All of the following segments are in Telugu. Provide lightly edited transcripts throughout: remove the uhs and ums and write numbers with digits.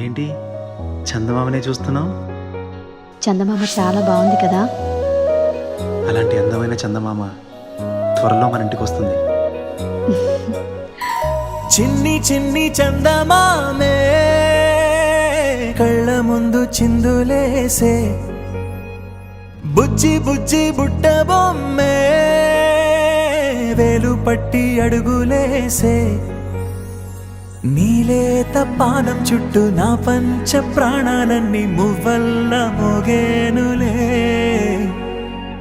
ఏంటి చందమామనే చూస్తున్నావు? చందమామ చాలా బాగుంది కదా. అలాంటి అందమైన చందమామ త్వరలో మన ఇంటికి వస్తుంది. చిన్ని చిన్ని చందమామే కళ్ళ ముందు చిందులేసే, బుజ్జి బుజ్జి బుట్ట బొమ్మే వేలు పట్టి అడుగులేసే, నీలేత పానం చుట్టూ నా పంచ ప్రాణాలన్నీ మువ్వల్ల మోగేనులే.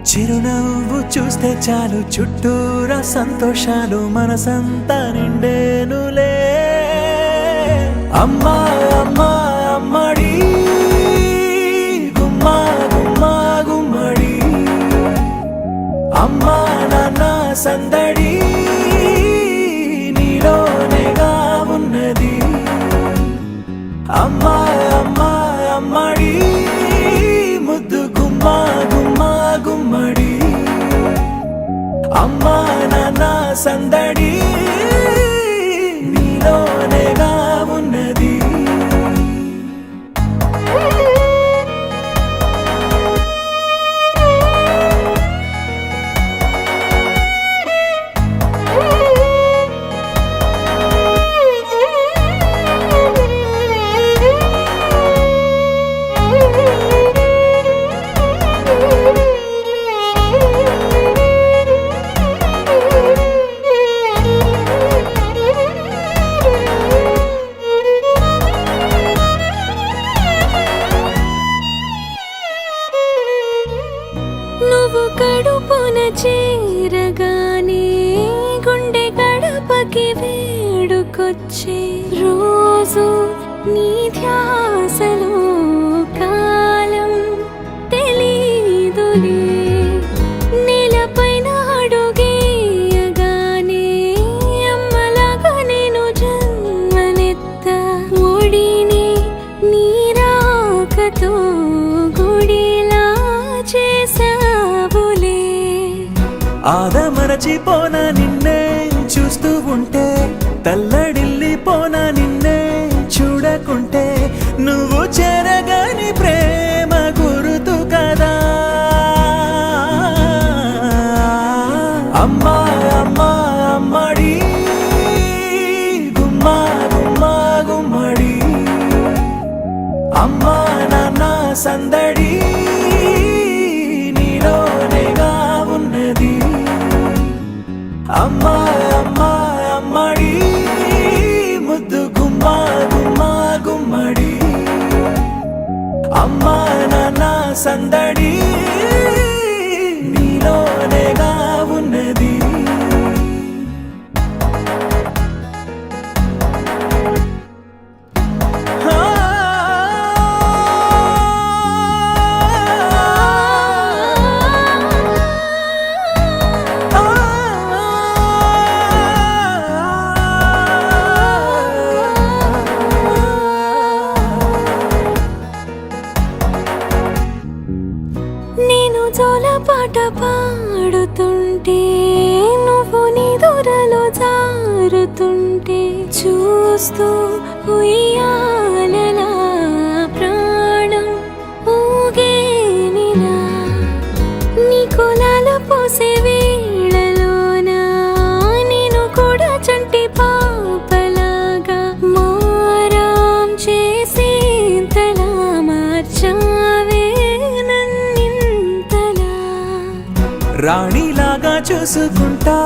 చిరునవ్వు చూస్తే చాలు చుట్టూరా సంతోషాలు మనసంతా నిండేనులే. అమ్మా అమ్మా అమ్మడి గుమ్మా గుమ్మా గుమ్మడి, అమ్మా నాన్న సందడి నీలోనేగా ఉన్నది. అమ్మా అమ్మా అమ్మడి ముద్దు గుమ్మా గుమ్మా గుమ్మడి, అమ్మా నాన్న సందడి నీలోనేగా ఉన్నది. నువ్వు కడుపున చేరగానే గుండె గడపకి వేడుకొచ్చే, రోజు నీ ధ్యాసలో కాలం తెలీదులే. నేలపైన అడుగేయగానే అమ్మలాగా నేను జన్మనెత్త, ఒడిని నీ రాకతో గుడిలా చేసావులే. ఆదమరచిపోన నిన్నే చూస్తూ ఉంటే, తల్లడిల్లిపోన నిన్నే చూడకుంటే, నువ్వు చెరగని ప్రేమ గురుతు కదా. అమ్మా అమ్మా అమ్మడి గుమ్మా గుమ్మా గుమ్మడి, అమ్మా నాన్న సందడి నీలోనేగా ఉన్నది. అమ్మా అమ్మా అమ్మడి ముద్దు గుమ్మా గుమ్మా గుమ్మడి, అమ్మా నాన్న సందడి నీలోనేగా ఉన్నది. నేను జోలపాట పాడుతుంటే, నువ్వు నిదురలో జారుతుంటే, చూస్తూ ఉయ్యాలలా ప్రాణం ఊగేనిలా. నీ కులాల పోసే వేళలోన నేను కూడా చంటి పాపలాగా మారాం చేసేంతలా మార్చావే నన్నింతలా. రాణిలాగా చూసుకుంటా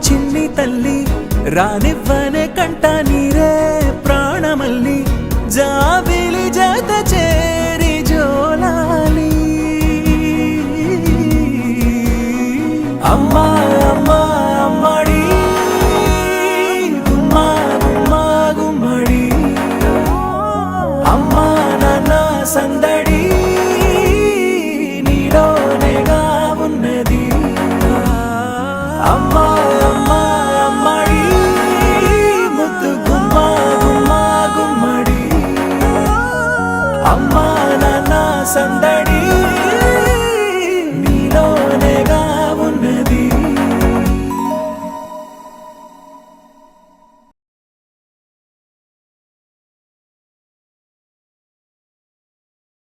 చిన్ని తల్లి, రానివ్వనే